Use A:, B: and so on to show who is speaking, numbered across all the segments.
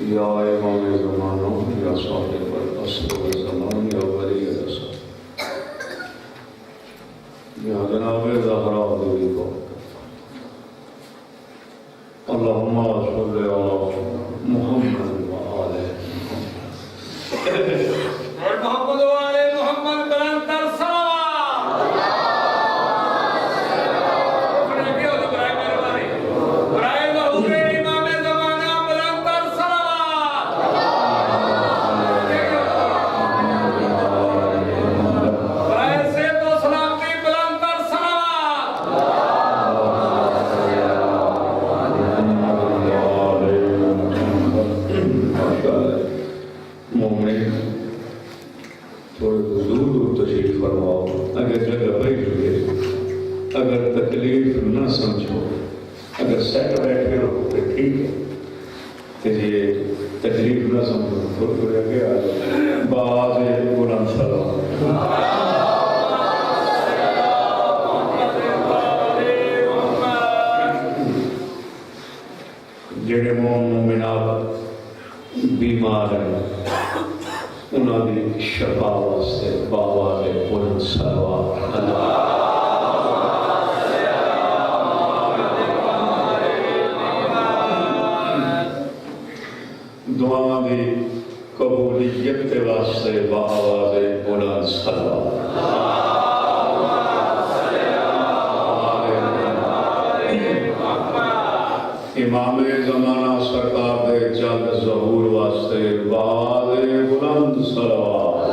A: یا امام زمانہ یا صاحب العصر والزمان یا ولی العصر یا جناب زہرا دیوی کو اللہم صلی علی محمد وآل
B: محمد وآل محمد بلند تر صلوات برائے مہربانی برائے ظہور امام زمانہ بلند تر صلوات برائے صحت و سلامتی بلند تر صلوات
A: مومن تھوڑے دور دور تشریف فرماؤ، اگر جگہ بیٹھ گئے، اگر تکلیف نہ سمجھو، اگر سیٹ بیٹھے رہو تو ٹھیک ہے، کہ یہ تکلیف نہ سمجھو تو پھر آگے آ جاؤ باز بلند سلام جڑے مومنات بیمار ہیں انہوں دی شفا واسطے بابا دے بلند صلوات دعا دی قبولیت واسطے بابا دے بلند صلوات امام زمانہ سرکار دے جلد ظہور واسطے بابا دے بلند صلوات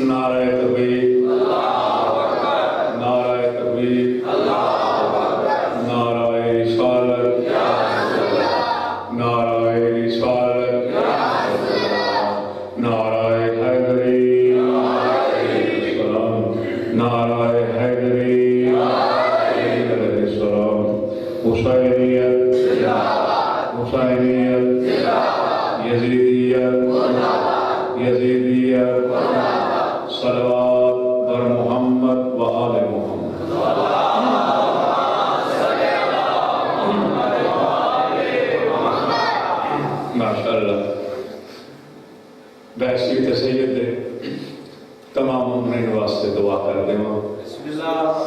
A: نعرہ تکبیر نعرہ تکبیر نعرہ رسالت نعرہ رسالت نعرہ حیدری نعرہ حیدری علیہ السلام حسینیت حسینیت یزیدیت یزیدیت صلوات بر محمد و آل محمد ماشاءاللہ بیسی تسید دے تمام مومنین واسطے دعا کر دیں بسم اللہ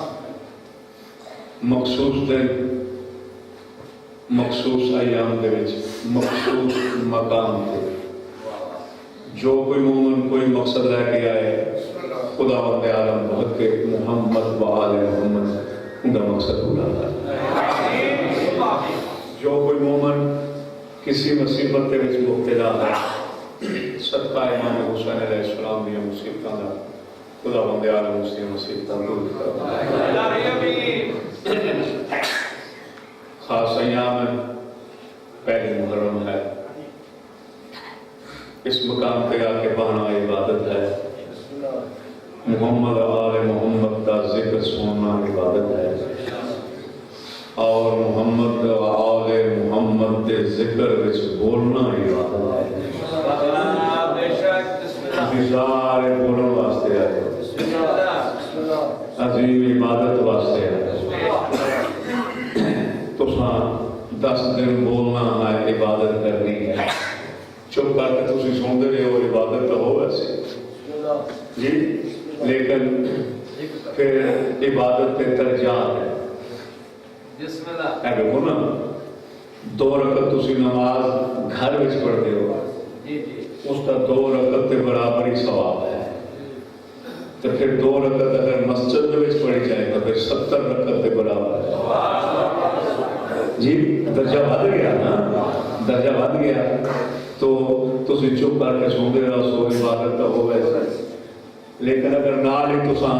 A: مخصوص دن مخصوص ایام دے وچ مخصوص مقام تے جو کوئی مومن کوئی مقصد لے کے آئے خدا وند عالم بہت کے محمد و آل محمد ان کا مقصد پورا کرتا جو کوئی مومن کسی مصیبت کے وچ مبتلا ہے صدقہ امام حسین علیہ السلام دیا مصیبتاں دا خدا بندے عالم اس کی مصیبتاں دور کرتا خاص ایام ہے پہلی محرم ہے اس مقام پہ آ کے بہنا عبادت ہے محمد آل محمد کا ذکر سننا عبادت ہے اور محمد آل محمد کے ذکر وچ بولنا عبادت ہے سارے بولن واسطے آئے عظیم عبادت واسطے آئے تو 10 دن بولنا ہے عبادت کرنی ہے چپ کر کے تسی سوندے رہے ہو عبادت تو ہو ویسے جی لیکن پھر عبادت پہ ترجیح ہے
B: بسم اللہ
A: ہے کہ نا 2 رکعت تسی نماز گھر وچ پڑھتے ہو اس کا 2 رکعت کے برابر ہی ثواب ہے تو پھر 2 رکعت اگر مسجد میں پڑھی جائے تو پھر 70 رکعت کے برابر ہے جی درجہ بڑھ گیا نا درجہ بڑھ گیا تو تسی چپ کر کے سوندے رہو سو عبادت تو ہو ویسا لیکن اگر نال ہی تساں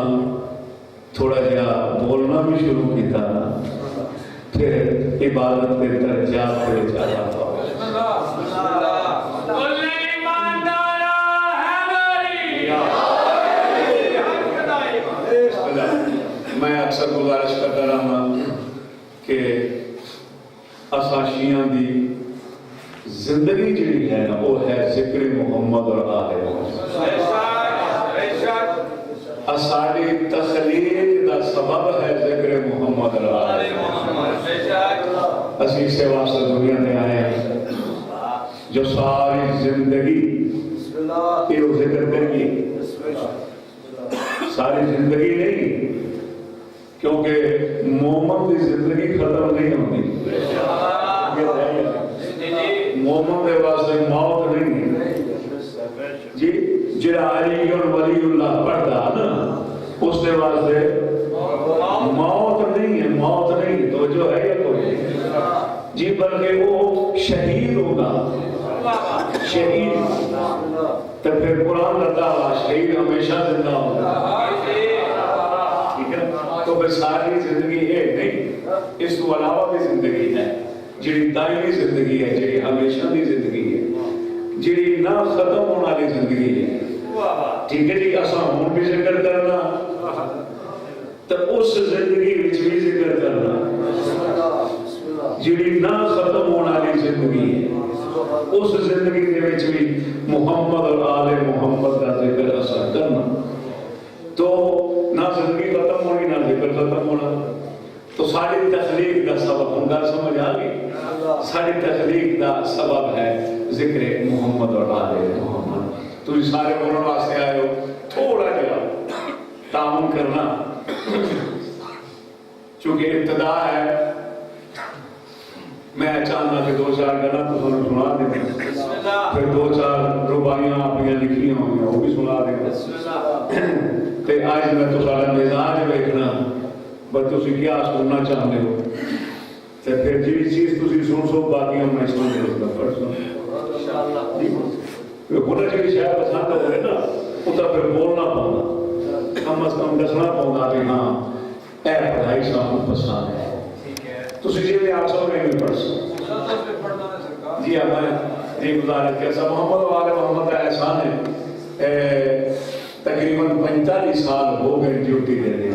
A: تھوڑا جہا بولنا بھی شروع کیتا پھر عبادت کے درجات پہ جاتا تھا میں اکثر گزارش کرتا رہا کہ اساں شیعہ دی زندگی جڑی ہے نا وہ ہے ذکر محمد اور آل محمد اساڑی تخلیق دا سبب ہے ذکر محمد اسی سے واسطہ دنیا میں آئے ہیں جو ساری زندگی یہ ذکر کریے ساری زندگی نہیں کیونکہ مومن کی زندگی ختم نہیں ہوتی مومن کے واسطے موت نہیں ہے جی جڑا علی ولی اللہ پڑھتا نا اس کے واسطے موت نہیں ہے موت نہیں تو جو ہے یا کوئی جی بلکہ وہ شہید ہوگا شہید تو پھر قرآن رہتا ہوا شہید ہمیشہ زندہ ہوگا ٹھیک ہے تو پھر ساری زندگی ہے نہیں اس کو علاوہ بھی زندگی ہے جڑی دائمی زندگی ہے جڑی ہمیشہ کی زندگی ہے جڑی نہ ختم ہونے والی زندگی ہے ٹھیک ہے جی اساں ہوں بھی ذکر کرنا تو اس زندگی وچ بھی ذکر کرنا جڑی نہ ختم ہونے والی زندگی ہے اس زندگی کے وچ بھی محمد اور آل محمد کا ذکر اساں کرنا تو نہ زندگی ختم ہونی نہ ذکر ختم ہونا تو ساری تخلیق کا سبب ہم گل سمجھ آ گئی ساری تخلیق کا سبب ہے ذکر محمد اور آل محمد تو سارے بولنے واسطے آئے ہو تھوڑا جا تعاون کرنا چونکہ ابتدا ہے میں چاہتا کہ دو چار گلا تو سنا دیں پھر دو چار ربائیاں اپنی لکھی ہوئی وہ بھی سنا دیں تے آج میں تو سارا مزاج ویکھنا بس تسی کیا سننا چاہتے ہو تے پھر جی چیز تسی سن سو باقی میں سن دوں پرسوں ہونا چاہیے شاید پسند ہوئے نا اتنا پھر بولنا پاؤں کم از کم دسنا پاؤں کہ ہاں اے پڑھائی سانو پسند ہے تو جی میں آپ سب میں پڑھ سکتا جی ہاں میں جی گزارت کیا سب محمد و آل محمد کا احسان ہے تقریباً 45 سال ہو گئے ڈیوٹی دے رہے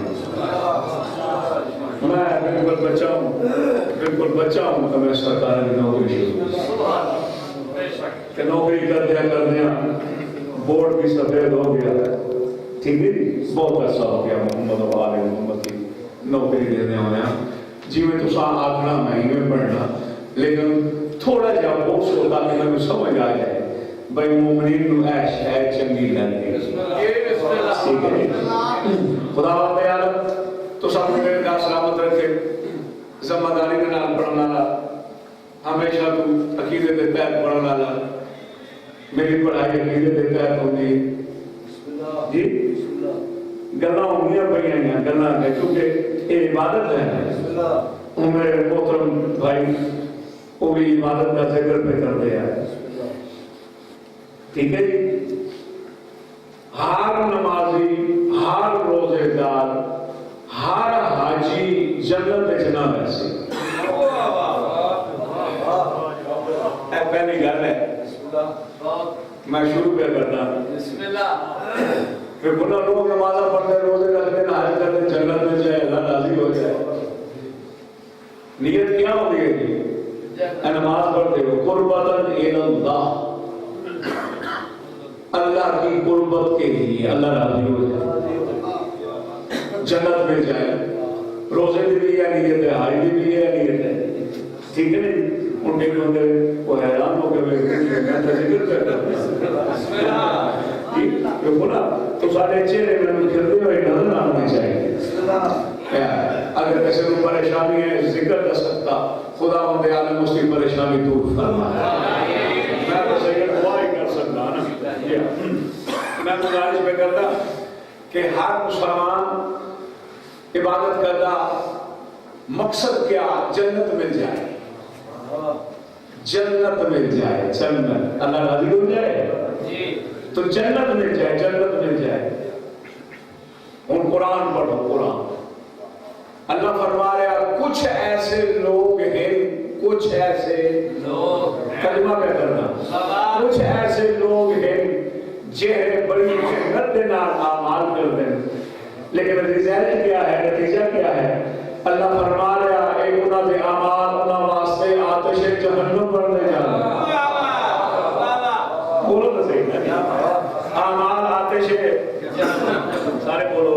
A: میں بالکل بچہ ہوں کہ میں سرکاری نوکری شروع کہ نوکری کر دیا بورڈ بھی سفید ہو گیا ٹھیک ہے بہت عرصہ ہو گیا محمد و آل محمد کی نوکری دینے ہونے جی میں تو ساں آخنا مہینے پڑھنا لیکن تھوڑا جا بوکس ہوتا کہ میں سمجھ آ جائے بھائی مومنین نو ایش ہے چنگی لگتی ٹھیک ہے خدا بات عالم تو سب میرے کا سلامت رکھے ذمہ داری کے نال پڑھنا ہمیشہ تو عقیدے دے تحت پڑھنا میری پڑھائی عقیدے دے تحت ہوگی جی گلاں ہونگیاں پڑھیاں ہیں گلاں ہے کیونکہ یہ عبادت ہے میرے محترم بھائی وہ بھی عبادت کا ذکر پہ کرتے ہیں ٹھیک ہے جی ہر نمازی ہر روزے دار ہر حاجی جنت جنا ویسے پہلی گل ہے میں شروع پہ کرتا پھر بنا لوگ نمازہ پڑھتے روزے رکھتے حج کرتے جنت میں جائے اللہ راضی ہو جائے نیت کیا ہوتی ہے جی نماز پڑھتے ہو قربتاً اللہ اللہ کی قربت کے لیے اللہ راضی ہو جائے جنت میں جائے روزے بھی لیا نیت ہے حج بھی لیا نیت ہے ٹھیک ہے نہیں ان کے بندے وہ حیران ہو کے میں ذکر کرتا ہوں بولا تو سارے چہرے میں کھلتے ہوئے نظر آنے چاہیے اگر کسی کو پریشانی ہے ذکر کر سکتا خدا بندے عالم اس کی پریشانی دور فرمائے میں تو سید دعا ہی کر سکتا نا میں گزارش پہ کرتا کہ ہر مسلمان عبادت کرتا مقصد کیا جنت مل جائے جنت مل جائے جنت اللہ راضی ہو جائے تو جنت مل جائے جنت مل جائے ان قرآن پڑھو قرآن اللہ فرما رہا کچھ ایسے لوگ ہیں کچھ ایسے لوگ کلمہ پہ کرنا کچھ ایسے لوگ ہیں جہے بڑی محنت کے نال اعمال کرتے ہیں لیکن رزلٹ کیا ہے نتیجہ کیا ہے اللہ فرما رہا ہے انہاں دے اعمال انہاں واسطے آتش جہنم بننے جا رہے بولو تو صحیح اعمال آتش سارے بولو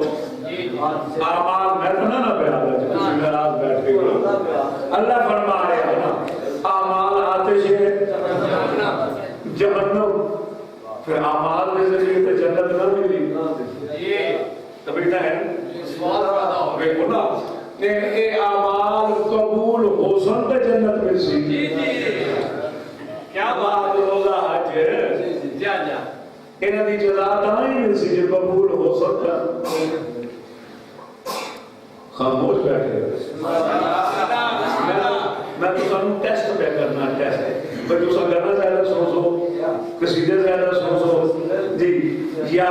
A: اعمال میں تو نہ بیان ہے تسی ناراض بیٹھ کے اللہ فرما رہا ہے نا اعمال آتش ہے جہنم پھر اعمال کے ذریعے تو جنت نہ ملی تو بیٹا ہے سوال پیدا ہو گئے نا اے اعمال قبول ہو سن تے جنت مل سی کیا بات روزہ حج جا انہاں دی جزا تاں ہی مل سی جو قبول ہو سکتا خاموش بیٹھے میں تو سانوں ٹیسٹ پہ کرنا ٹیسٹ بھئی تو سا کرنا زیادہ سوچو قصیدے زیادہ سوچو جی یا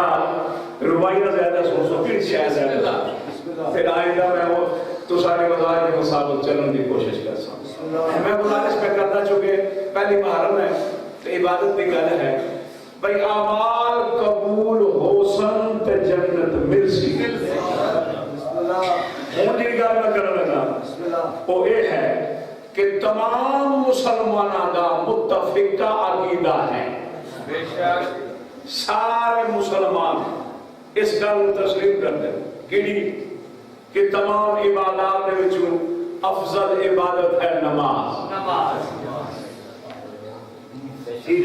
A: روایہ زیادہ سوچو پھر شاید زیادہ پھر آئندہ میں وہ تو سارے مزاج کے مصابق چلن کی کوشش کر سکتا میں گزارش پہ کرتا چونکہ پہلی محرم ہے تو عبادت بھی گل ہے بھئی اعمال قبول ہو سن تے جنت مل سی ہوں جی گل میں کرنا لگا وہ یہ ہے کہ تمام مسلمانوں کا متفقہ عقیدہ ہے سارے مسلمان اس گل تسلیم کرتے ہیں کہ تمام عبادات کے وچوں افضل عبادت ہے نماز جی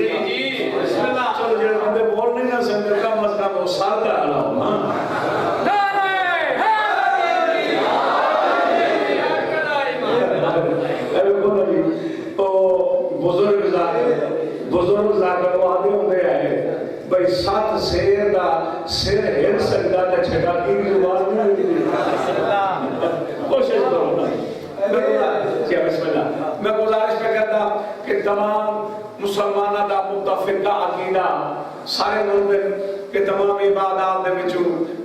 A: بسم اللہ چلو جڑے بندے بول نہیں نہ سکتے کم از کم وہ سادہ ہلاؤ ہاں بزرگ ذاکر وعدے ہوندے ہیں بھئی سات سیر دا سر ہل سکتا تے چھٹا کی زبان نہیں کوشش کرو نا بسم اللہ میں گزارش پہ کرتا کہ تمام مسلمانہ دا متفقہ عقیدہ سارے لوگ کہ تمام عبادات دے وچوں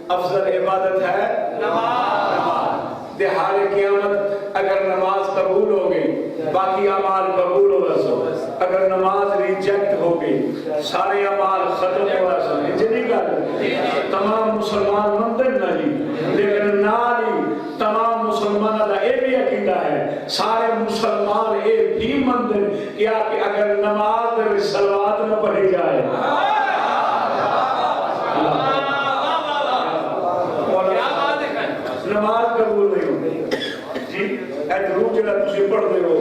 A: افضل عبادت ہے نماز دہار قیامت اگر نماز قبول ہو گئی باقی اعمال قبول ہو رسو اگر نماز ریجیکٹ ہو گئی سارے اعمال ختم ہو رسو جنہی گا تمام مسلمان مندر نہ جی لیکن نالی تمام مسلمانہ دا اے بھی عقیدہ ہے سارے مسلمان اے بھی مندر کیا کہ اگر نماز دے صلوات نہ پڑھی جائے نماز قبول نہیں ہوتی جی اے درود جڑا تسی پڑھ دے ہو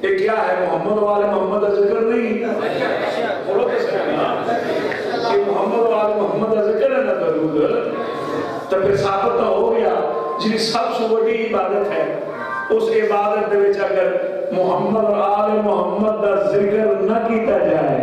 A: یہ کیا ہے محمد والے محمد کا ذکر نہیں بولو کیسے یہ محمد والے محمد کا ذکر ہے نا درود تو پھر ثابت ہو گیا جی سب سے بڑی عبادت ہے اس عبادت دے وچ اگر محمد اور آل محمد کا ذکر نہ کیتا جائے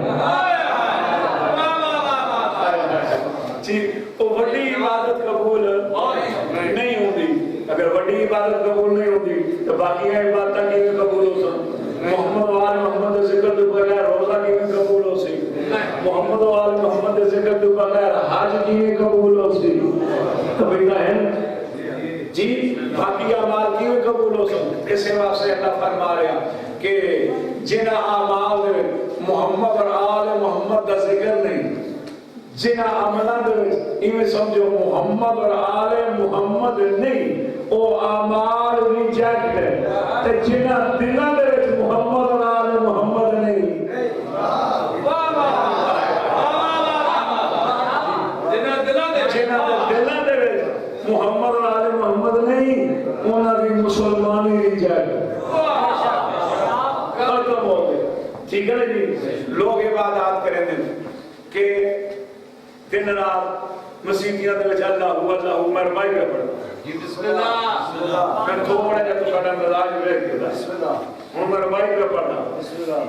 A: جی وہ بڑی عبادت قبول نہیں ہوتی اگر بڑی عبادت قبول نہیں ہوتی تو باقی عبادت کی بھی قبول ہو سکتی محمد و آل محمد ذکر تو بغیر روزہ کی بھی قبول ہو سکتی محمد و آل محمد ذکر تو بغیر حج کی بھی قبول ہو سکتی قبیلہ ہے جی باقی اعمال کی بھی قبول ہو سکتی اس واسطے اللہ فرما رہا کہ جن اعمال محمد اور آل محمد کا ذکر نہیں جنہ عملان دے ایویں سمجھو محمد اور آل محمد نہیں او اعمال ریجیکٹ ہے تے جنہ دلاں دے وچ محمد اور آل محمد نہیں جنہ دلاں دے وچ محمد اور آل محمد نہیں انہاں دی مسلمانی ریجیکٹ ٹھیک ہے جی لوگ عبادات کریں کہ دن رات مسیحیاں دے وچ اللہ میں رمائی کا پڑھتا بسم اللہ میں تھوڑا جا تو ساڈا مزاج ویکھ کے بسم اللہ ہن میں رمائی کا پڑھتا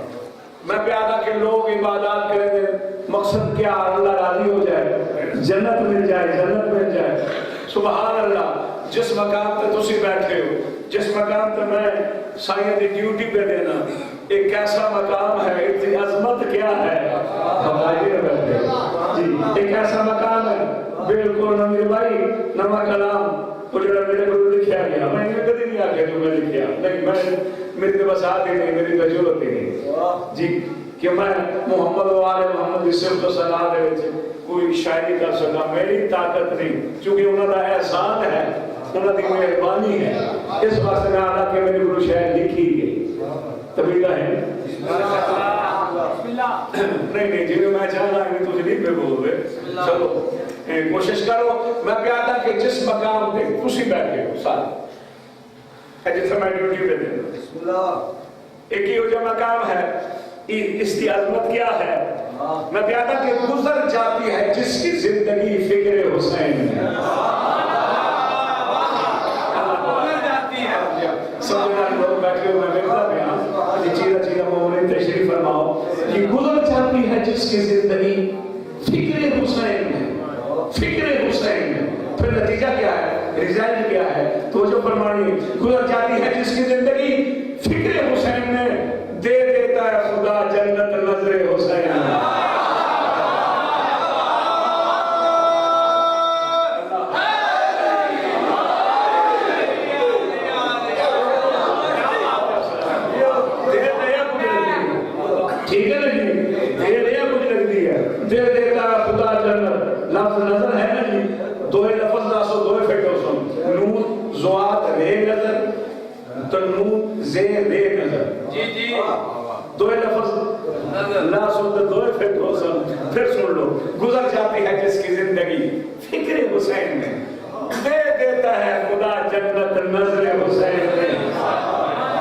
A: میں پیادا کہ لوگ عبادات کریں دے مقصد کیا اللہ راضی ہو جائے جنت مل جائے سبحان اللہ جس مقام تے تسی بیٹھے ہو جس مقام تے میں سائیں دی ڈیوٹی پہ دینا ایک ایسا مقام ہے اتنی عظمت کیا ہے جی ایک ایسا مقام ہے بالکل نمیر بھائی نما کلام وہ جو میرے کو لکھیا گیا میں نے کبھی نہیں آگیا جو میں لکھیا نہیں میں میری تو بس آتی نہیں میری تجربت ہی نہیں جی کہ میں محمد و آل محمد صرف و صلاح دے وچ کوئی شاعری کر سکا میری طاقت نہیں چونکہ انہوں کا احسان ہے انہوں کی مہربانی ہے اس واسطے میں آنا کہ میری کوئی شاعر لکھی گئی طبیعہ ہے نہیں جی میں چاہنا ہے تو نہیں پہ بول رہے چلو
C: کوشش کرو میں پیادا کہ جس مقام پہ تسی بیٹھے ہو سارے ہے جس میں ڈیوٹی پہ دے ایک ہی جو مقام ہے اس کی عظمت کیا ہے میں پیادا کہ گزر جاتی ہے جس کی زندگی فکر حسین میں سمجھنا لوگ بیٹھے ہو میں بیٹھا پیا چیرہ چیرہ مومن تشریف فرماؤ کہ گزر جاتی ہے جس کی زندگی فکر حسین میں فکر حسین میں پھر نتیجہ کیا ہے ریزلٹ کیا ہے تو جو فرمانی گزر جاتی ہے جس کی زندگی فکر حسین میں دے دیتا ہے خدا جنت نظر حسین ٹھیک ہے نا جی دے دیا کچھ لگ دی ہے دے دیتا ہے خدا جنت لفظ نظر ہے نا جی دوئے لفظ داسو دوئے فیٹو سن نون زوات رے نظر تنون زے رے نظر
B: جی جی
C: دوئے لفظ ناسو دوئے فیٹو سن پھر سن لو گزر جاتی ہے جس کی زندگی فکر حسین میں دے دیتا ہے خدا جنت نظر حسین میں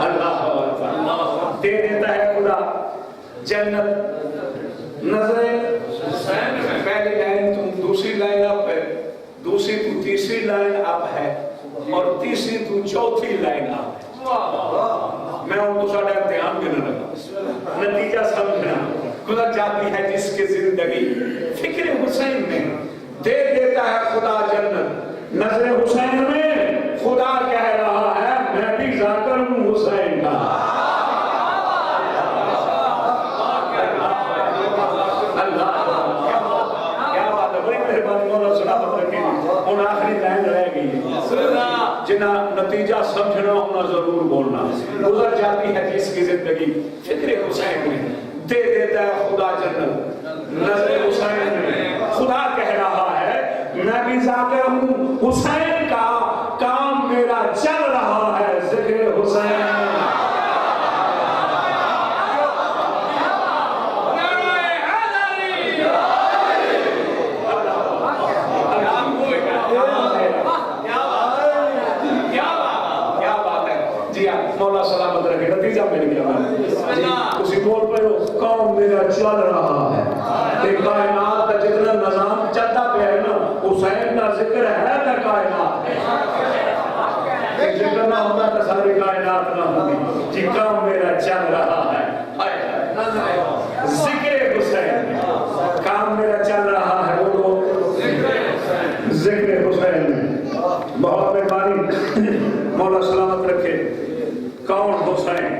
C: اللہ دے دیتا ہے خدا جنت نظر حسین میں پہلی لائن تم دوسری لائن اپ ہے دوسری تو تیسری لائن اپ ہے اور تیسری تو چوتھی لائن اپ ہے میں ان کو ساڑھا امتحان کرنا لگا نتیجہ سمجھنا گزر جاتی ہے جس کی زندگی فکر حسین میں دے دیتا ہے خدا جنت نظر حسین میں خدا کہہ رہا ہے میں بھی ذاکر ہوں حسین کا جنہ نتیجہ سمجھنا ہونا ضرور بولنا گزر جاتی ہے جس کی زندگی فکر حسین میں دے دیتا ہے خدا جنت نظر حسین میں خدا کہہ رہا ہے میں بھی ذاکر ہوں حسین کا کام میرا چل رہا ہے ذکر حسین مولا سلامت رکھے نتیجہ مل گیا اسی بول پہ ہو کام میرا چل رہا ہے کہ کائنات کا جتنا نظام چلتا پہ ہے نا حسین کا ذکر ہے نا کائنات ایک ذکر نہ ہوتا تو ساری کائنات نہ ہوتی جی کام میرا چل رہا ہے ذکر حسین کام میرا چل رہا ہے وہ ذکر حسین بہت مہربانی مولا سلامت رکھے کون حسین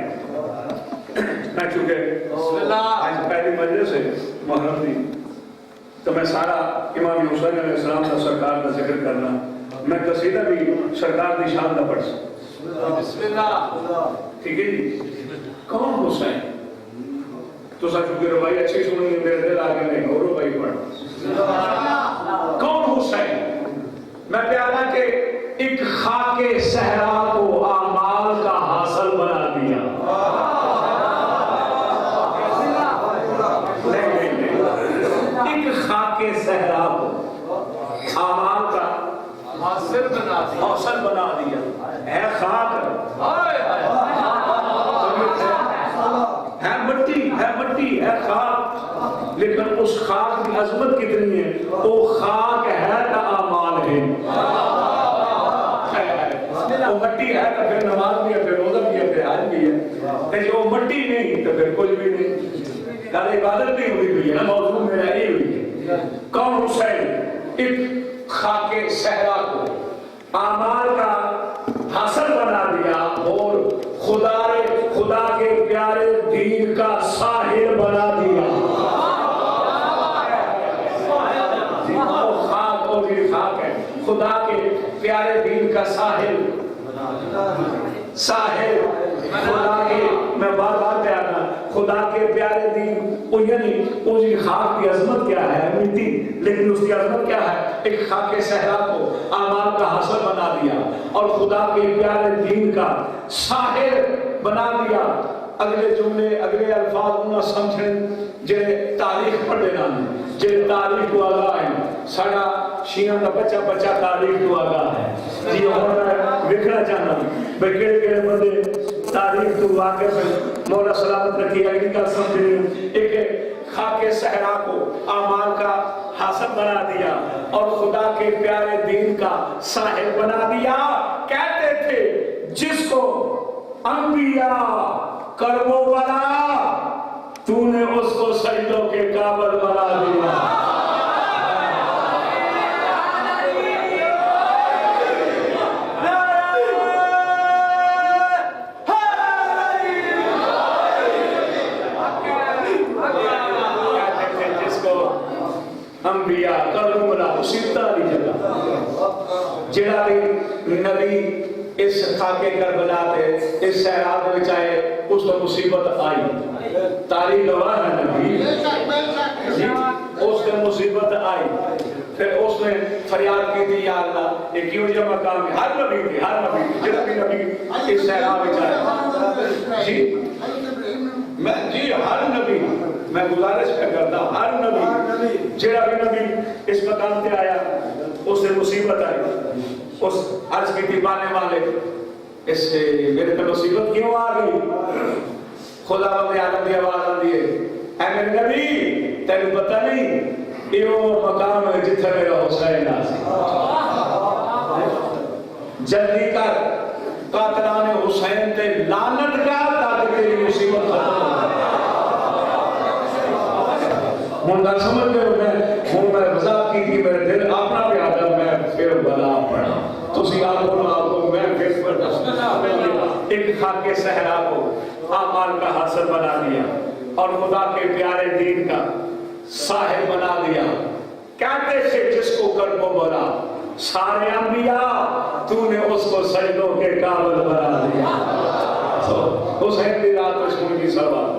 C: میں چونکہ آج پہلی مجلس ہے محرم دی تو میں سارا امام حسین علیہ السلام کا سرکار کا ذکر کرنا میں قصیدہ بھی سرکار دی شان کا پڑھ سکتا بسم اللہ ٹھیک ہے جی کون حسین تو سا چونکہ روائی اچھی سنیں گے میرے دل آگے نہیں اور روائی پڑھ کون حسین میں پیادا کہ ایک خاک صحرا کو اعمال کا حاصل بنا دیا ایک خاک صحرا کو اعمال کا حاصل بنا دیا ہے خاک ہے مٹی ہے خاک لیکن اس خاک کی عظمت کتنی ہے وہ خاک ہے کا اعمال ہے وہ مٹی ہے تو پھر نماز بھی ہے پھر روزہ بھی ہے پھر حج بھی ہے کہ وہ مٹی نہیں تو پھر کچھ بھی نہیں کل عبادت بھی ہوئی ہے نا موضوع میرا یہ ہوئی ہے کون حسین ایک خاک صحرا کو اعمال کا حاصل بنا دیا اور خدا کے پیارے دین کا ساحل بنا دیا خاک اور یہ خاک ہے خدا کے پیارے دین کا ساحل خدا کے میں بار بار پہ آنا خدا کے پیارے دین یعنی اس کی خاک کی عظمت کیا ہے مٹی لیکن اس کی عظمت کیا ہے ایک خاک صحرا کو اعمال کا حاصل بنا دیا اور خدا کے پیارے دین کا ساحل بنا دیا اگلے جملے اگلے الفاظ انہاں سمجھن جڑے تاریخ پڑھے نہ جڑے تاریخ کو آگاہ ہیں ساڑا شیعہ کا بچہ بچہ تاریخ کو آگاہ ہے جی اور میں وکھنا چاہنا بھئی کہڑے کہڑے بندے تاریخ تو واقف ہیں مولا سلامت رکھی اگلی کا سمجھنی ایک خاک صحرا کو اعمال کا حاصل بنا دیا اور خدا کے پیارے دین کا صاحب بنا دیا کہتے تھے جس کو انبیاء کربو بنا تو نے اس کو سجدوں کے قابل بنا دیا انبیاء کربو بنا اسی طرح جگہ جڑا بھی نبی اس خاکے کربلا تے اس صحرا دے وچ آئے اس کو مصیبت آئی تاریخ گواہ ہے نبی اس کو مصیبت آئی پھر اس نے فریاد کی تھی یا اللہ یہ کیوں جو مقام ہے ہر نبی جڑا بھی نبی اس صحرا وچ آئے جی ہر نبی میں گزارش کرتا ہر نبی جڑا بھی نبی اس مقام تے آیا اس سے مصیبت آئی اس عرض کی تھی بانے والے اس سے میرے پہ مصیبت کیوں آ گئی خدا بندے عالم دی آواز آندی ہے اے میرے نبی تیرے پتہ نہیں یہ مقام ہے جتھے میرا حسین آسی جلدی کر قاتلان حسین تے لعنت کر تاکہ تیری مصیبت ختم ہوں گل سمجھ گئے ہوں میں مذاق کی تھی میرے دل اپنا بھی آدم میں پھر بلا پڑا تسی آپ کو میں پھر پڑھا ایک خاک صحرا کو اعمال کا حاصل بنا دیا اور خدا کے پیارے دین کا صاحب بنا دیا کہتے تھے جس کو کربو بنا سارے انبیاء تو نے اس کو سجدوں کے قابل بنا دیا حسین دی رات میں سن کی سلوات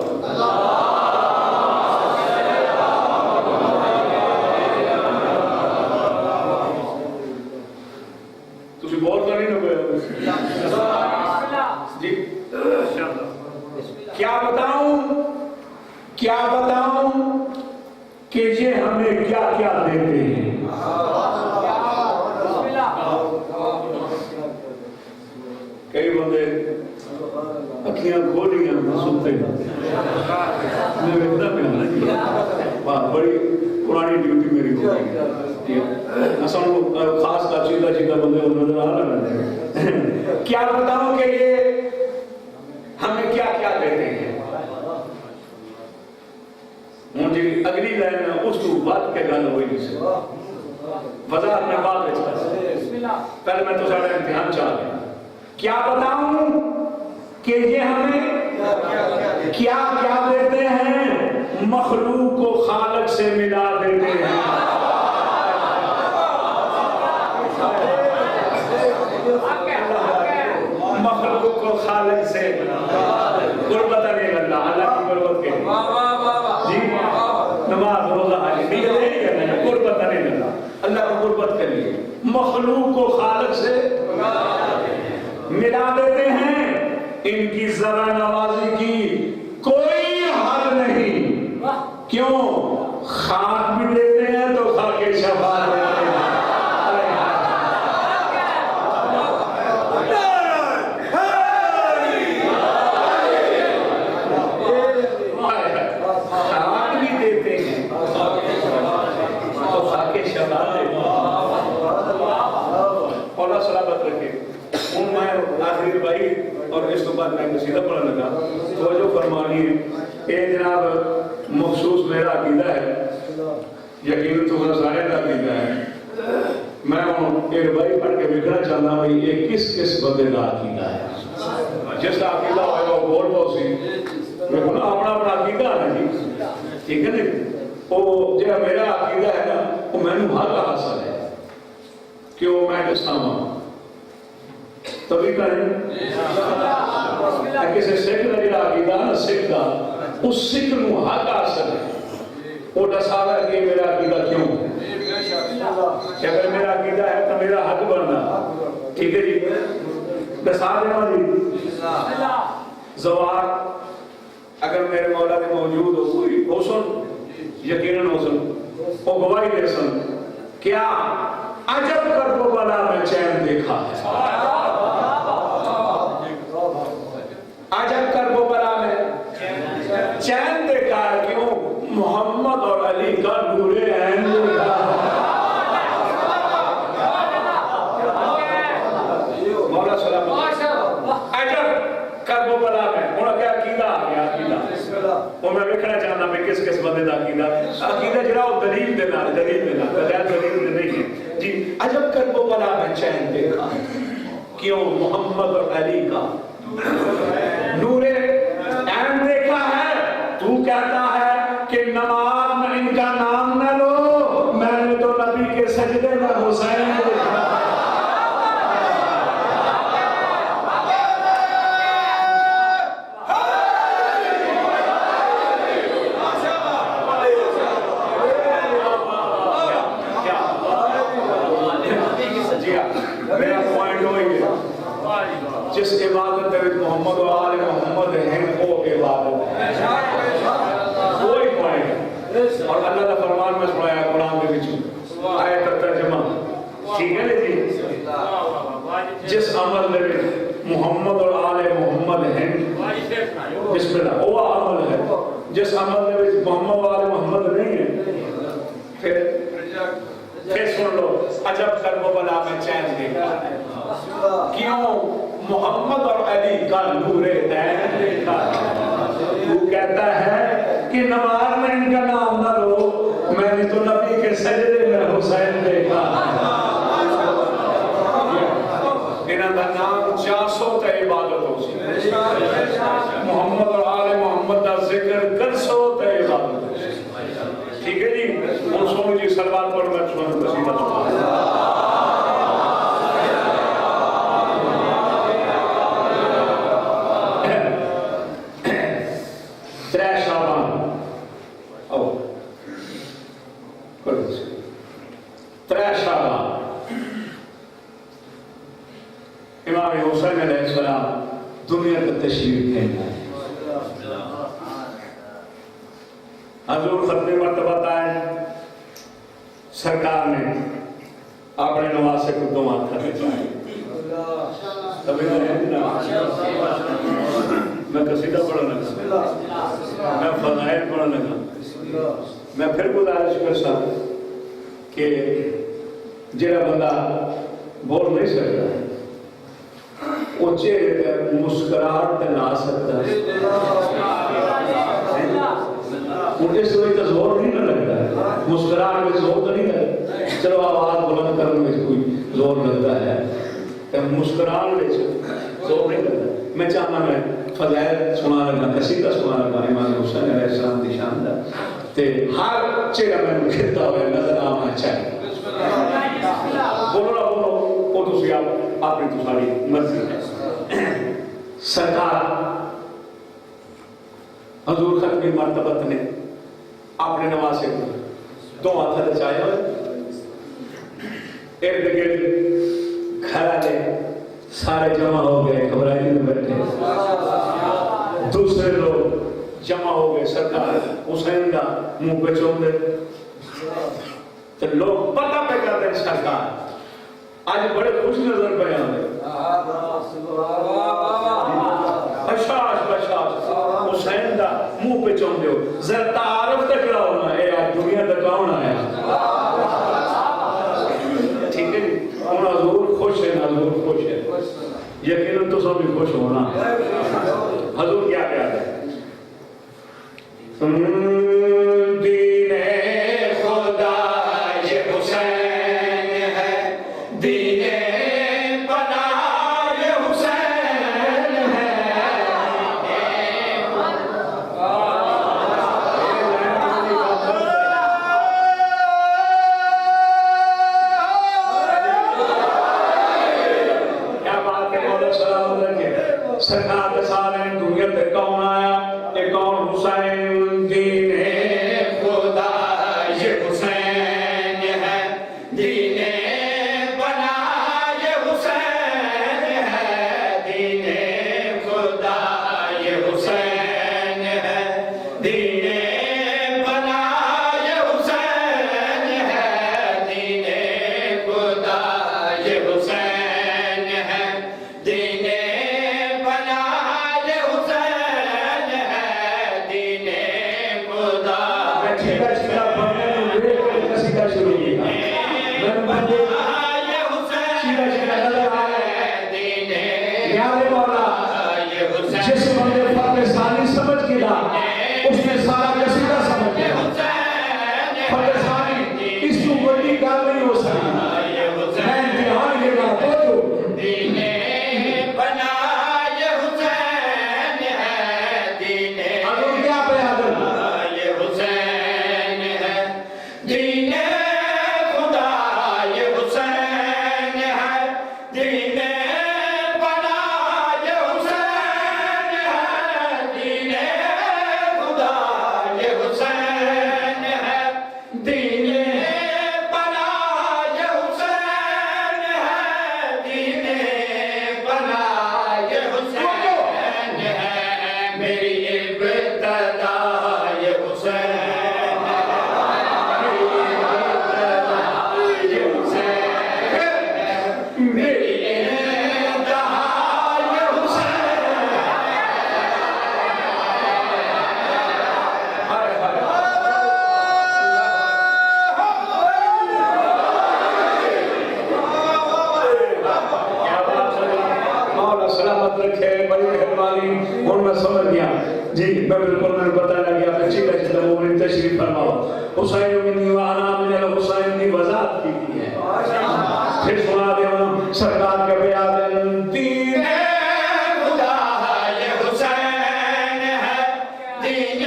C: بہت نہیں نہ جی کیا بتاؤں کہ یہ ہمیں کیا کیا دیتے ہیں کئی بندے اکھیاں کھولیاں سنتے ہیں میں اتنا بھی بڑی پرانی ڈیوٹی میری ہو گئی خاص کا چیدہ بندے نظر آ رہا ہے کیا بتاؤں کہ یہ ہمیں کیا کیا دیتے ہیں مجھے اگلی لائن میں اس کو بات کے گل ہوئی جسے وضاحت میں بات رچتا پہلے میں تو سارا امتحان چاہ رہا کیا بتاؤں کہ یہ ہمیں کیا کیا دیتے ہیں مخلوق کو خالق سے ملا دیتے ہیں مخلوق کو خالق سے قربت نہیں اللہ اللہ کی قربت کے جی نماز روزہ حج نیت نہیں کرنا ہے قربت نہیں اللہ اللہ کو قربت کے لیے مخلوق کو خالق سے ملا دیتے ہیں ان کی ذرا نوازی کی کوئی حد نہیں کیوں خاک بھی دیتے ہیں تو خاک شفا دیتے ہیں اور اس کے بعد میں قصیدہ پڑھنے لگا تو جو فرمانی ہے اے جناب مخصوص میرا عقیدہ ہے یقین تو سارے کا عقیدہ ہے میں ایک بھائی پڑھ کے بکھنا چاہتا ہوں یہ کس بندے کا عقیدہ ہے جس کا عقیدہ ہوئے وہ بول بہت سی میں اپنا عقیدہ ہے جی ٹھیک ہے نہیں وہ جو میرا عقیدہ ہے نا وہ میں نے حق حاصل ہے کہ وہ میں دساواں تبھی کریں کسی سکھ کا جڑا عقیدہ نا سکھ کا اس سکھ نو حق حاصل ہے وہ دساوے کہ میرا عقیدہ کیوں ہے کہ اگر میرا عقیدہ ہے تو میرا حق بننا ٹھیک ہے جی دسا دینا جی زوار اگر میرے مولا نے موجود ہو کوئی ہو سن یقیناً ہو سن وہ گواہی دے سن کیا عجب کرب و بلا میں چین دیکھا ہے عجب کرب و بلا میں چین دیکھا ہے کیوں محمد اور علی کا نور عین دیکھا مولا سلامت عجب کرب و بلا میں انہوں کیا عقیدہ آ گیا عقیدہ وہ میں دیکھنا چاہتا میں کس کس بندے دا عقیدہ جڑا وہ دلیل دینا بغیر دلیل دے نہیں ہے جی عجب کرب و بلا میں چین دیکھا کیوں محمد اور علی کا نور عین دیکھا ہے تو کہتا ہے کہ نماز میں ان کا نام نہ لو میں نے تو نبی کے سجدے میں حسین دیکھا جس عبادت ہے محمد و آل محمد ہیں وہ عبادت ہے کوئی پوائنٹ اور اللہ کا فرمان میں سنایا قرآن کے بچ آیت ترجمہ ٹھیک ہے جی جس عمل میں محمد اور آل محمد ہیں بسم اللہ وہ عمل ہے جس عمل میں محمد و آل محمد نہیں ہے پھر سن لو عجب کرب و بلا میں چین دیکھا کیوں محمد اور علی کا نور عین دیکھا وہ کہتا ہے کہ نماز میں ان کا نام نہ لو میں نے تو نبی کے سجدے میں حسین دیکھا انہاں دا نام جاسو تے عبادت ہو سی محمد اور آل محمد دا ذکر کرسو تے عبادت ہو سی ٹھیک ہے جی ان سونو جی سلوات پر میں سنو قصیدہ سنا امام حسین علیہ السلام دنیا کا تشریف پھیلا ہے حضور ختم مرتبہ آئے سرکار نے اپنے نواسے کو دو ہاتھ کرنے چاہیے تبھی میں قصیدہ پڑھنے لگا میں فضائل پڑھنے لگا میں پھر گزارش کر سکتا کہ جڑا بندہ بول نہیں سکتا وہ چہرے پہ مسکراہٹ تے لا سکتا ہے مجھے اس وقت زور نہیں لگتا ہے مسکراہٹ میں زور تو نہیں ہے چلو آواز بلند کرنے میں کوئی زور لگتا ہے کہ مسکراہٹ میں زور نہیں لگتا میں چاہنا میں فضائل سنا لگا قصیدہ سنا لگا امام حسین علیہ السلام دی شان دا تے ہر چہرہ میں کھلتا ہوئے نظر آنا چاہیے بولو نا بولو وہ تسی آپ اپنی تو ساری مرضی ہے سرکار حضور ختمی مرتبت نے اپنے نواسے کو دو ہاتھ رچائے ہوئے ارد گرد گھر والے سارے جمع ہو گئے گھبرائی میں بیٹھے دوسرے لوگ جمع ہو گئے سرکار حسین کا منہ پہ چوم دے تو لوگ پتہ پہ کر دیں سرکار آج بڑے خوش نظر پہ آنے بشاش بشاش حسین دا منہ پہ چوم دے ذرا تعارف تک رہا ہونا ہے آج دنیا تک کون آیا ٹھیک ہے ہم حضور خوش ہے حضور خوش ہے یقیناً تو سب بھی خوش ہونا حضور کیا کہا ہے دین خدا یہ حسین ہے دین پناہ یہ حسین ہے کیا بات ہے مولا سلام علیہ سرکار کے سارے دنیا پہ کون آیا یہ کون حسین دین خدا یہ حسین ہے دین پناہ یہ حسین ہے دین خدا یہ حسین ہے سلامت رکھے بڑی مہربانی اور میں سمجھ گیا جی میں بالکل میں پتہ لگ گیا کہ چیز ہے وہ میں تشریف فرماؤ حسین بن وانا من الحسین کی وضاحت کی ہے پھر سنا دے سرکار کے بیان دین خدا یہ حسین ہے دین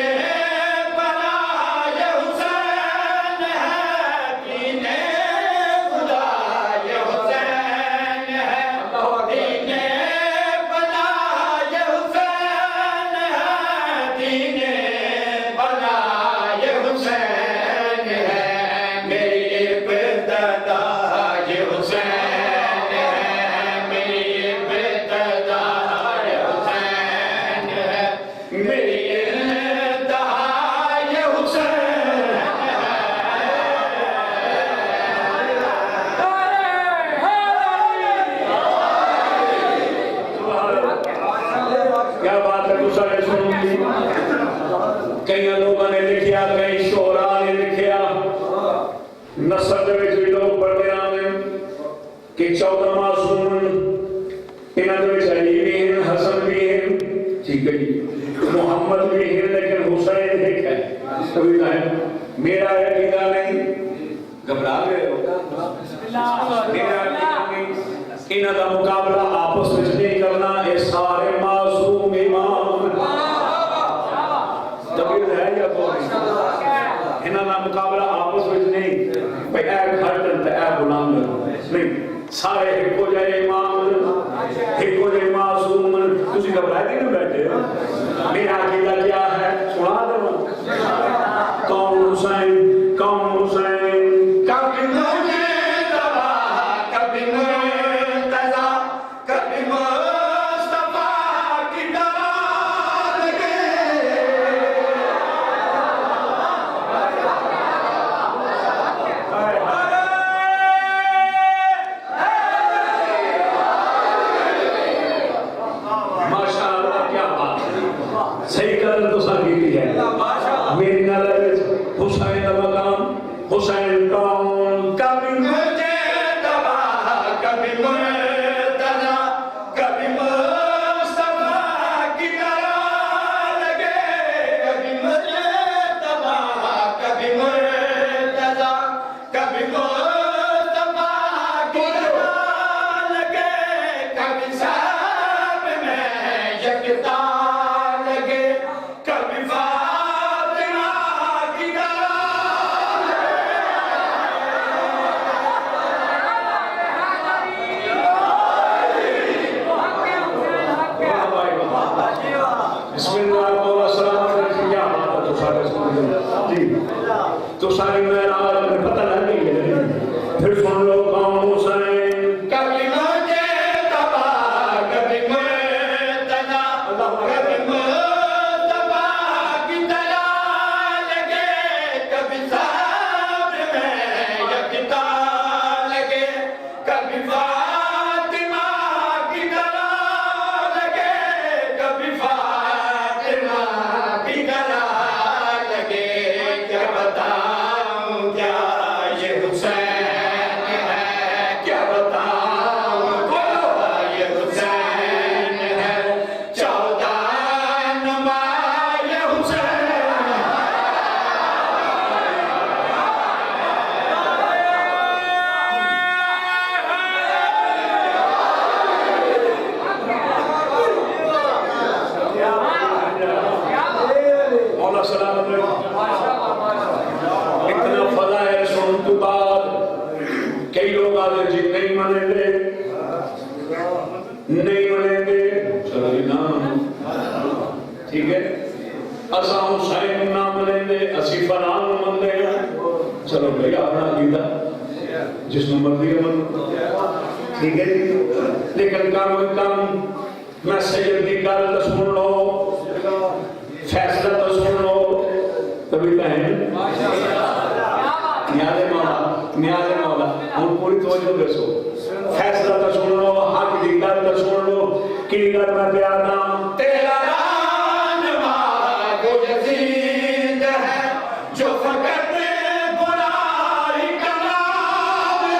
C: بنا یہ حسین ہے دین خدا یہ حسین ہے دین بنا یہ حسین ہے دین بنا یہ حسین ہے میری ابتدا یہ حسین ہے میری ابتدا یہ حسین ہے میری انتہا یہ حسین کیا بات ہے تو سارے سنوں گی کئی لوگوں نے لکھیا کئی شعراء نے لکھیا نصر دے وچ بھی لوگ پڑھتے آنے کہ 14 معصوم انہاں دے وچ علی بھی ہیں حسن بھی ہیں ٹھیک ہے جی محمد بھی ہیں لیکن حسین ایک ہے کوئی نہ ہے میرا عقیدہ نہیں گھبرا گئے ہو میرا عقیدہ نہیں انہاں دا مقابلہ آپس وچ نہیں کرنا اے سارے معصوم امام تبیر ہے یا کوئی انہاں دا مقابلہ آپس وچ نہیں بھئی اے کھڑن تے اے غلام نہیں سارے ایک ہو جائے امام ایک ہو جائے معصوم تسی گھبرائے نہیں بیٹھے میرا عقیدہ کیا ہے سنا دو کون حسین کبھی مرتضیٰ کبھی مرتضیٰ کبھی مصطفیٰ کی ڈال لگے ماشاءاللہ کیا بات ہے صحیح قدر تو سنگیتی ہے میری نظر حسین کا مقام حسین کون کبھی مجھے تباہ کبھی مرتضیٰ کبھی مصطفیٰ کی طرح لگے کبھی مجھے تباہ کبھی مرتضیٰ کبھی مصطفیٰ کی طرح لگے کبھی سب میں یکتا لگے کبھی فاطمہ کی بسم اللہ مولا سلام علیکم یا بات تو سارے سن جی تو ساری معراج میں پتہ لگ گئی ہے پھر سن لو کون حسین کبھی مجھے تباہ کبھی مرتضیٰ کبھی مصطفیٰ کی طرح لگے کبھی صبر میں یکتا لگے کبھی فاطمہ کی طرح لگے کبھی فاطمہ کی طرح لگے کیا بتاؤں کیا یہ حسین ہے کیا بتاؤں کیا یہ حسین ہے 14 نما یہ حسین مولا سلامت رکھو اتنا فضائل سن تو بعد کئی لوگ آتے جی نہیں مانیں گے چلو جی نام ٹھیک ہے اسا حسین نام لیں گے اسی فلان مندے ہیں چلو بھئی اپنا عقیدہ جس نے مرضی ہے من ٹھیک ہے جی لیکن کم میں سید کی گل تو سن لو فیصلہ تو سن لو تبھی کہیں نیاز مولا ہم پوری توجہ دے سو فیصلہ تو سن لو حق کی گل تو سن لو کی گل میں پیار نام تیرا رانما جو یزید ہے جو فقط برائی کا نام ہے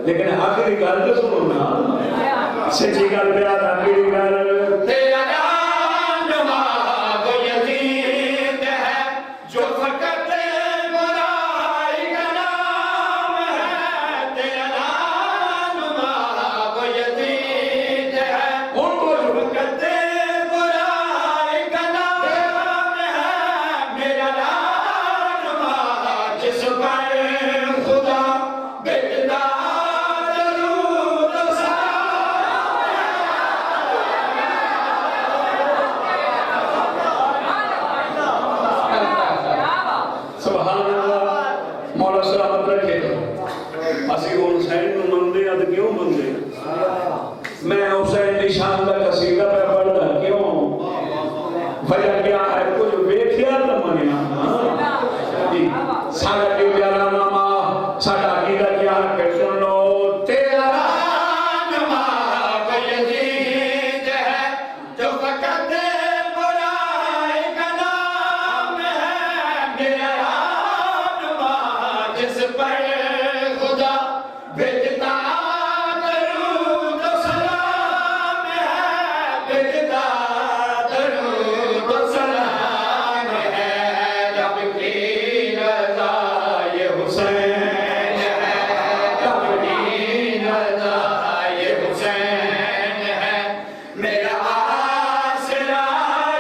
C: لیکن آخری گل تو سنو نا سچی گل پہ آتا آخری گل
B: تیرا نام وہ یزید ہے جو فقط برائی کا نام ہے تیرا نام وہ یزید ہے
C: ان کو جو
B: فقط برائی کا نام ہے میرا نام جس پر خدا بھیجتا درود و سلام
C: سبحان اللہ مولا سلامت رکھے اسی حسین کو مندے اد کیوں مندے میں حسین کی شان کا قصیدہ پہ پڑھتا کیوں وجہ کیا ہے کچھ ویکھیا تو منیا سارا کی پیارا نامہ سارا عقیدہ کیا ہے کہ سن لو تیرا
B: نام یزید ہے جو فقط برائی کا نام ہے میرا نام جس پر خدا بھیجتا درود و سلام ہے بھیجتا درود و سلام ہے رب کی رضا یہ حسین ہے رب کی رضا یہ حسین ہے میرا آسرا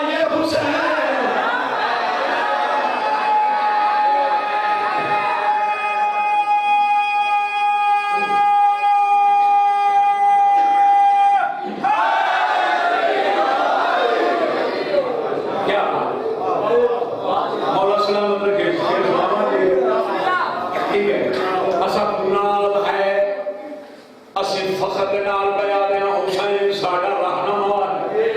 B: یہ حسین
C: کیا مولا سلامت رکھے ٹھیک ہے اسب نال ہے اسی فخر نال بیان ہے حسین ساڈا رہنما ہے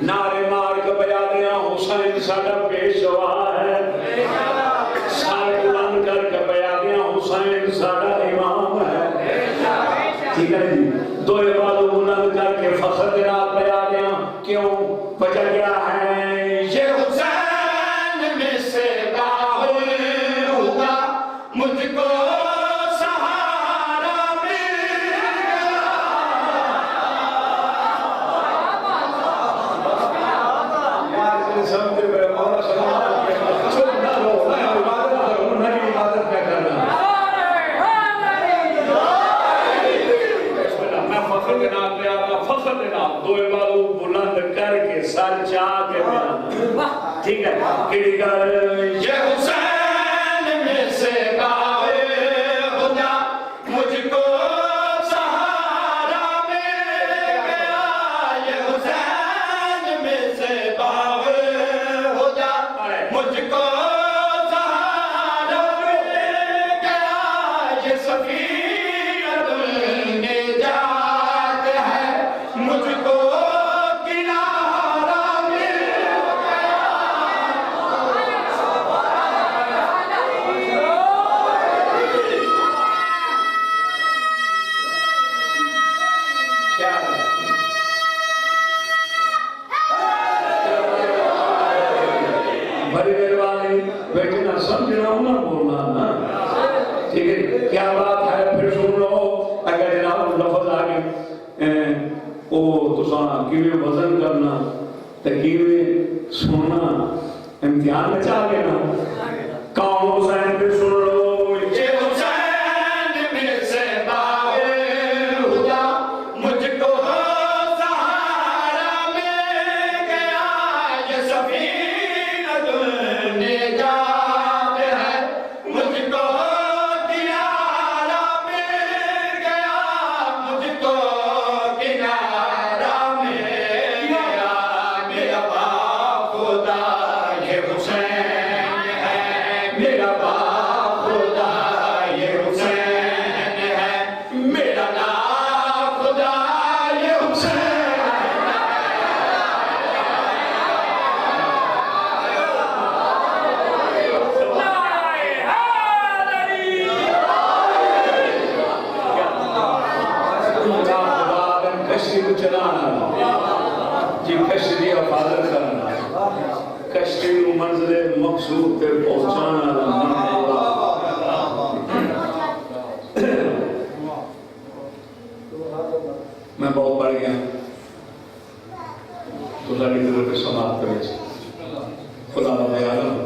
C: نعرے مار کے بیان ہے حسین ساڈا پیشوا ہے سارے بلند کر کے بیان ہے حسین ساڈا امام ہے ٹھیک ہے جی دو بازو بلند کر کے فخر نال بیان ہے کیوں وجہ کیا ہے
B: یہ حسین میں سے باہر ہوگا مجھ کو سہارا مل
C: سمجھ میں مولا سلامت رکھے چپ نہ رہو میں عبادت کروں نہیں عبادت کیا کرنا میں فخر کے نام پہ آتا فخر کے نام دو بازو بلند کر کے سر چاہ کے بیان ٹھیک ہے کیڑی گل
B: یہ حسین میں سے باہر ہوگا مجھ کو سہارا مل گیا یہ حسین میں سے باہر ہوگا مجھ کو سہارا مل گیا یہ سفینۃ النجات ہے مجھ کو کنارہ مل
C: کیا ہے بڑی مہربانی بیٹے نہ سمجھنا ہوں نہ بولنا نا ٹھیک ہے کیا بات ہے پھر سن لو اگر جناب لفظ آگے وہ تساں کیویں وزن کرنا تے کیویں سننا امتحان میں چاہ گے نا کون حسین پھر سن لو
B: یہ حسین میں سے باہر ہوگا مجھ کو سہارا مل گیا یہ سفینۃ النجات ہے مجھ کو کنارہ مل گیا مجھ کو کنارہ مل گیا میرا باپ خدا یہ حسین ہے میرا باپ خدا یہ حسین ہے میرا نام خدا یہ حسین
C: کشتی کو چلانا جی کشتی کی حفاظت کرنا کشتی کو منزل مقصود پہ پہنچانا
A: میں بہت پڑھ گیا تو ساری طرف کے سماعت کرے خدا رب عالم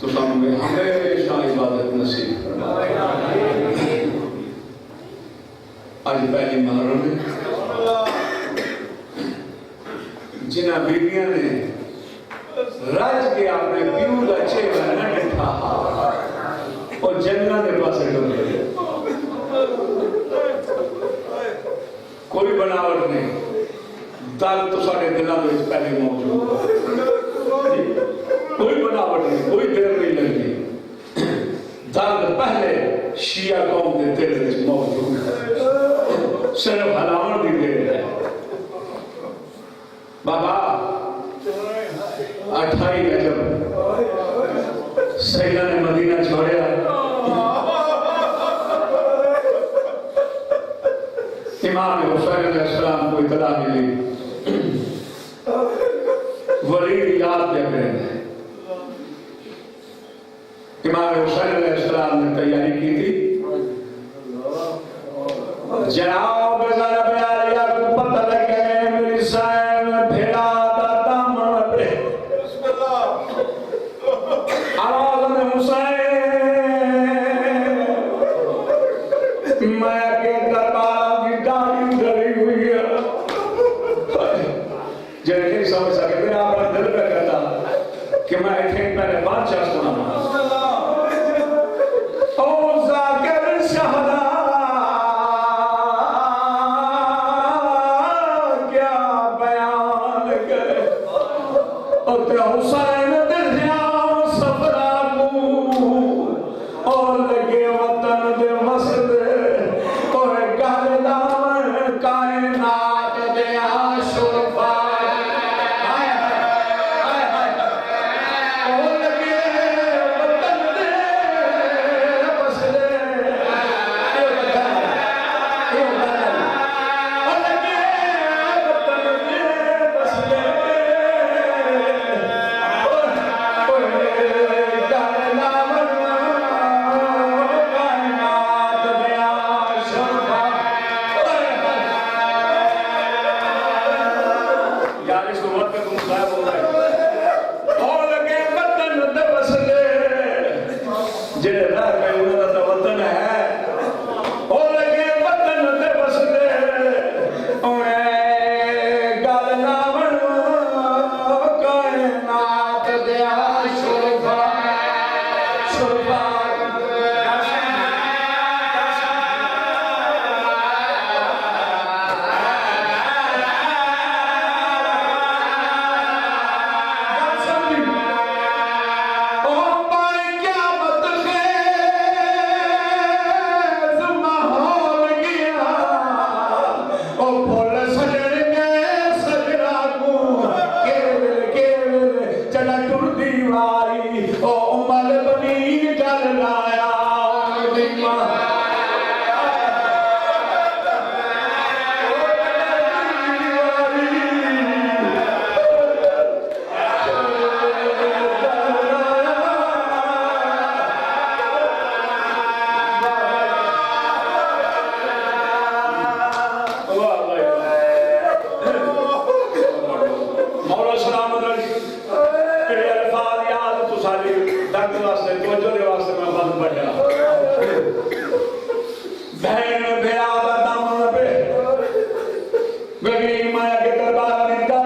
A: تو سامنے ہمیشہ عبادت نصیب فرمائے. آج پہلی محرم ہے جنہ بیویاں نے رج کے اپنے پیو کا چہرہ نہ ڈٹھا اور جنت کے پاسے ڈولے کوئی بناوٹ نہیں دل تو سارے دلوں میں پہلے موجود کوئی بناوٹ نہیں کوئی دیر نہیں لگتی دل پہلے شیعہ قوم کے دل میں موجود صرف ہلاون کی دیر ہے. بابا 28 رجب سیدہ نے مدینہ چھوڑیا امام حسین علیہ السلام کو اطلاع ملی ولید یاد کیا کریں گے. امام حسین علیہ السلام نے تیاری کی تھی جناب ذرا پیاریا کو پتہ لگے میری سین بھیڑا دا دامن پہ آواز میں حسین میں کے دربار کی داڑھی ڈری ہوئی ہے جنہیں نہیں سمجھ سکے میرا اپنا دل پہ کہتا کہ میں اتنے پہلے بادشاہ سنا او ذاکر شہدہ حسین دریا سفرا کو اور لگے وطن دے مسئلے اور گل دامن کائنات دے آشرفا اور لگے وطن دے مسئلے اور لگے وطن دے مسئلے